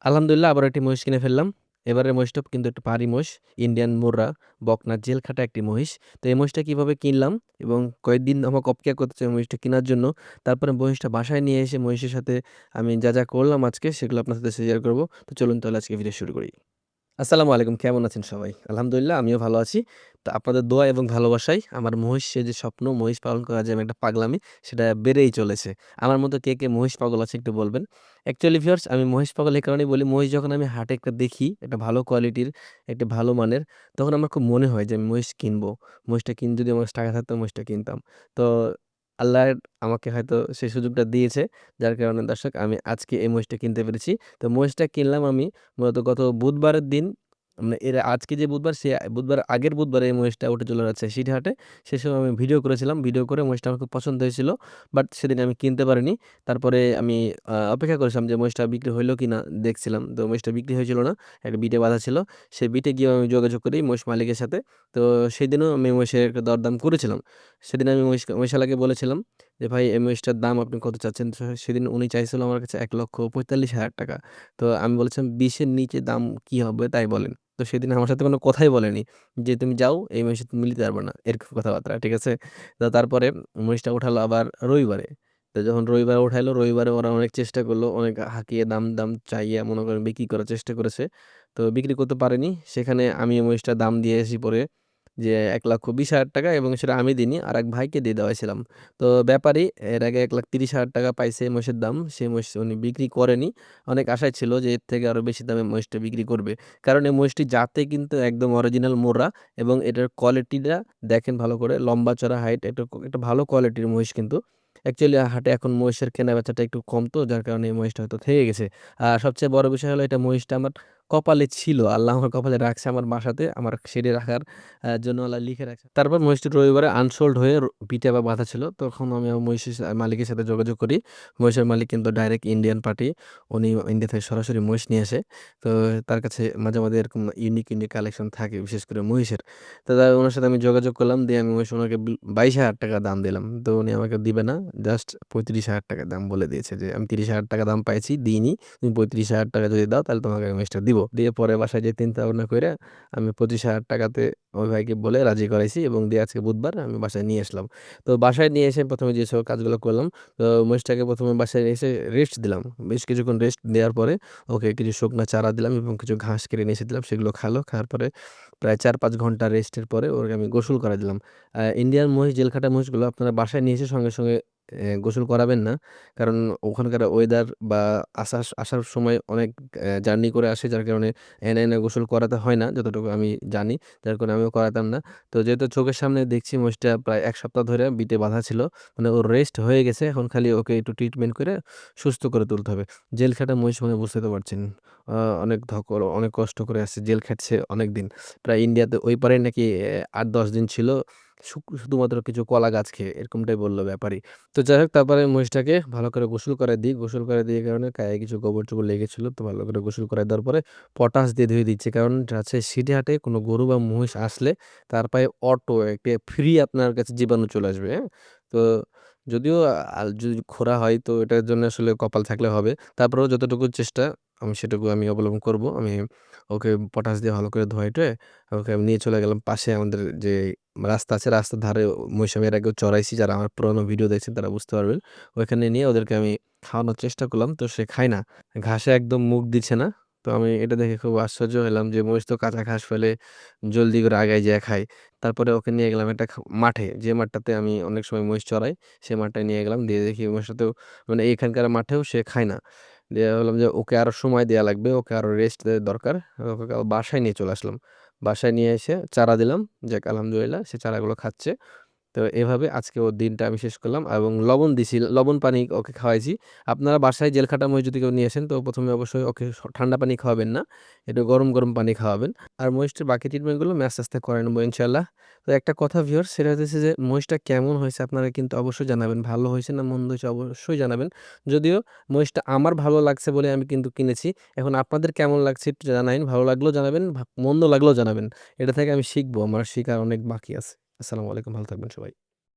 আলহামদুলিল্লাহ আবার একটি মহিষ কিনে ফেললাম। এবারের মহিষটা কিন্তু একটু পাহাড়ি মহিষ, ইন্ডিয়ান মুর্রা, বকনা জেলখাটা একটি মহিষ। তো এই মহিষটা কিভাবে কিনলাম এবং কয়েকদিন আমাকে অপেক্ষা করতেছে এই মহিষটা কেনার জন্য। তারপরে মহিষটা বাসায় নিয়ে এসে মহিষের সাথে আমি যা করলাম আজকে সেগুলো আপনার সাথে শেয়ার করব। তো চলুন তাহলে আজকে ভিডিও শুরু করি। আসসালামু আলাইকুম। কেমন আছেন সবাই? আলহামদুলিল্লাহ আমিও ভালো আছি। তো আপনাদের দোয়া এবং ভালোবাসায় আমার মহিষের যে স্বপ্ন, মহিষ পালন করার যে একটা পাগলামি সেটা বেড়েই চলেছে। আমার মতো কে মহিষ পাগল আছে একটু বলবেন? অ্যাকচুয়ালি ভিউয়ার্স আমি মহিষ পাগল এই কারণেই বলি, মহিষ যখন আমি হাটে একটা দেখি, একটা ভালো কোয়ালিটির, একটা ভালো মানের, তখন আমার খুব মনে হয় যে আমি মহিষ কিনবো। মহিষটা যদি আমার কাছে টাকা থাকতো মহিষটা কিনতাম। তো আল্লাহ আমাকে হয়তো সেই সুযোগটা দিয়েছে। যার কারণে দর্শক আমি আজকে এই মহিষটা কিনতে পেরেছি। তো মহিষটা কিনলাম আমি মূলত গত বুধবারের দিন। মানে এর আজকে যে বুধবার, সে বুধবার আগের বুধবারে এই মহিষটা উঠে চলে যাচ্ছে সিটিহাটে। সে সময় আমি ভিডিও করেছিলাম। ভিডিও করে মহিষটা আমার খুব পছন্দ হয়েছিল। বাট সেদিন আমি কিনতে পারিনি। তারপরে আমি অপেক্ষা করেছিলাম যে মহিষটা বিক্রি হইল কিনা দেখছিলাম। তো মহিষটা বিক্রি হয়েছিল না। একটা বিটে বাঁধা ছিল। সেই বিটে গিয়ে আমি যোগাযোগ করি মহিষ মালিকের সাথে। তো সেদিনও আমি মহিষের একটা দরদাম করেছিলাম। সেদিন আমি মহিষালাকে বলেছিলাম যে, "ভাই এই মহিষটার দাম আপনি কত চাচ্ছেন?" সেদিন উনি চাইছিল আমার কাছে ৳১,৪৫,০০০। তো আমি বলেছিলাম, "২০ এর নিচে দাম কি হবে তাই বলেন।" তো সেদিন আমার সাথে কোনো কথাই বলেনি যে, "তুমি যাও, এই মহিষে তুমি নিতে পারবে না।" এরকম কথাবার্তা। ঠিক আছে? তো তারপরে মহিষটা উঠালো আবার রবিবারে। তো যখন রবিবারে উঠাইলো, রবিবারে ওরা অনেক চেষ্টা করলো। অনেক হাঁকিয়ে দাম চাইয়া মনে করেন বিক্রি করার চেষ্টা করেছে। তো বিক্রি করতে পারেনি। সেখানে আমি মহিষটার দাম দিয়ে এসি পরে যে ৳১,২০,০০০ এবং সেটা আমি দিইনি, আরেক ভাইকে দিয়ে দেওয়াইছিলাম। তো ব্যাপারী এর আগে ৳১,৩০,০০০ পাইছে এই মহিষের দাম। সেই মহিষ উনি বিক্রি করেনি। অনেক আশায় ছিল যে এর থেকে আরো বেশি দামে মহিষটা বিক্রি করবে। কারণ এই মহিষটি জাতে কিন্তু একদম অরিজিনাল মুর্রা এবং এটার কোয়ালিটিটা দেখেন ভালো করে, লম্বা চড়া হাইট, একটা ভালো কোয়ালিটির মহিষ কিন্তু। অ্যাকচুয়ালি হাটে এখন মহিষের কেনা-বেচাটা একটু কম, তো যার কারণে এই মহিষটা হয়তো থেকে গেছে। আর সবচেয়ে বড় বিষয় হলো এটা মহিষটা আমার কপালে ছিল। আল্লাহ আমার কপালে রাখছে আমার বাসাতে, আমার শেডে রাখার জন্য আল্লাহ লিখে রাখছে। তারপর মহিষটি রবিবারে আনসোল্ড হয়ে পিঠে বা বাঁধা ছিল। তখন আমি আমার মহিষের মালিকের সাথে যোগাযোগ করি। মহিষের মালিক কিন্তু ডাইরেক্ট ইন্ডিয়ান পার্টি। উনি ইন্ডিয়া থেকে সরাসরি মহিষ নিয়ে আসে। তো তার কাছে মাঝে এরকম ইউনিক কালেকশন থাকে বিশেষ করে মহিষের। তো উনার সাথে আমি যোগাযোগ করলাম। দিয়ে আমি মহিষ উনাকে ৳২২,০০০ দাম দিলাম। তো উনি আমাকে দিবে না। জাস্ট ৳৩৫,০০০ দাম বলে দিয়েছে যে, "আমি ৳৩০,০০০ দাম পাইছি, দিইনি। তুমি ৳৩৫,০০০ যদি দাও তাহলে তোমাকে আমি মহিষটা দিব।" দিয়ে পরে বাসায় যেয়ে চিন্তা ভাবনা কইরা আমি ৳২৫,০০০ তে ওই ভাইকে বলে রাজি করাইছি এবং দিয়ে আজকে বুধবার আমি বাসায় নিয়ে আসলাম। তো বাসায় নিয়ে এসে ১ম এ যে সব কাজগুলো করলাম, তো মহিষটাকে ১ম এ বাসায় এসে রেস্ট দিলাম। বেশ কিছুক্ষণ রেস্ট দেওয়ার পরে ওকে কিছু শুকনা চারা দিলাম এবং কিছু ঘাস কেটে নিয়ে এসে দিলাম। সেগুলো খাওয়ালো। খাওয়ার পরে প্রায় ৪-৫ ঘন্টা রেস্টের পরে ওকে আমি গোসল করাই দিলাম। ইন্ডিয়ান মহিষ, জেলখাটা মহিষগুলো আপনারা বাসায় নিয়ে এসে সঙ্গে গোসল করাবেন না। কারণ ওখানকার ওয়েদার বা আসার সময় অনেক জার্নি করে আসে, যার কারণে এনে গোসল করাতে হয় না যতটুকু আমি জানি। যার কারণে আমিও করাতাম না। তো যেহেতু চোখের সামনে দেখছি মহিষটা প্রায় ১ সপ্তাহ ধরে বিটে বাঁধা ছিল। মানে ওর রেস্ট হয়ে গেছে। এখন খালি ওকে একটু ট্রিটমেন্ট করে সুস্থ করে তুলতে হবে। জেল খাটা মহিষ মানে বুঝতেই তো পারছেন। আ অনেক অনেক কষ্ট করে আছে। জেল খাটছে অনেকদিন। প্রায় ইন্ডিয়াতে ওই পারে নাকি ৮-১০ দিন ছিল। শুধুমাত্র কিছু কলা গাছ খেয়ে, এরকমটাই বলল ব্যাপারী। তো যাই হোক, তারপরে মহিষটাকে ভালো করে গোসল করায় দিই। গোসল করায় দিয়ে কারণে গায়ে কিছু গোবর-টোবর লেগেছিল। তো ভালো করে গোসল করায় দেওয়ার পরে পটাশ দিয়ে ধুয়ে দিচ্ছি। কারণ রাজশাহী সিটি হাটে কোনো গরু বা মহিষ আসলে তার পায়ে অটো একটা ফ্রি আপনার কাছে জীবাণু চলে আসবে, হ্যাঁ? তো যদিও যদি খোঁড়া হয় তো এটার জন্য আসলে কপাল থাকলে হবে। তারপরেও যতটুকু চেষ্টা আমি অবলম্বন করব। আমি ওকে পটাশ দিয়ে ভালো করে ধুয়ে-টুয়ে ওকে আমি নিয়ে চলে গেলাম পাশে আমাদের যে রাস্তা আছে, রাস্তার ধারে মহিষ আমি এর আগেও চড়াইছি। যারা আমার পুরানো ভিডিও দেখছেন তারা বুঝতে পারবেন। ওইখানে নিয়ে ওদেরকে আমি খাওয়ানোর চেষ্টা করলাম। তো সে খায় না। ঘাসে একদম মুখ দিচ্ছে না। তো আমি এটা দেখে খুব আশ্চর্য হলাম যে মহিষ তো কাঁচা ঘাস ফেলে জলদি করে আগায় যেয়ে খায়। তারপরে ওকে নিয়ে গেলাম একটা মাঠে, যে মাঠটাতে আমি অনেক সময় মহিষ চড়াই, সে মাঠটায় নিয়ে গেলাম। দিয়ে দেখি মহিষটাতেও মানে এখানকার মাঠেও সে খায় না। দিয়ে ভাবলাম যে ওকে আরো সময় দেয়া লাগবে, ওকে আরো রেস্ট দরকার। ওকে বাসায় নিয়ে চলে আসলাম। বাসায় নিয়ে এসে চারা দিলাম। যাক আলহামদুলিল্লাহ সে চারাগুলো খাচ্ছে। তো এভাবে আজকে ওর দিনটা আমি শেষ করলাম এবং লবণ দিছি, লবণ পানি ওকে খাওয়াইছি। আপনারা বাসায় জেলখাটা মহিষ যদি কেউ নিয়ে আসেন তো ১ম এ অবশ্যই ওকে ঠান্ডা পানি খাওয়াবেন না। একটু গরম পানি খাওয়াবেন। আর মহিষটার বাকি ট্রিটমেন্ট গুলো আমি আস্তে আস্তে করে নেবো ইনশাআল্লাহ। তো একটা কথা ভিউয়ার্স, সেটা হইতেছে যে মহিষটা কেমন হইছে আপনারা কিন্তু অবশ্যই জানাবেন। ভালো হইছে না মন্দ হইছে অবশ্যই জানাবেন। যদিও মহিষটা আমার ভালো লাগছে বলে আমি কিন্তু কিনেছি। এখন আপনাদের কেমন লাগছে একটু জানাইন। ভালো লাগলেও জানাবেন, মন্দ লাগলেও জানাবেন। এটা থেকে আমি শিখবো। আমার শিখার অনেক বাকি আছে। আসসালামু আলাইকুম। ভালো থাকবেন সবাই।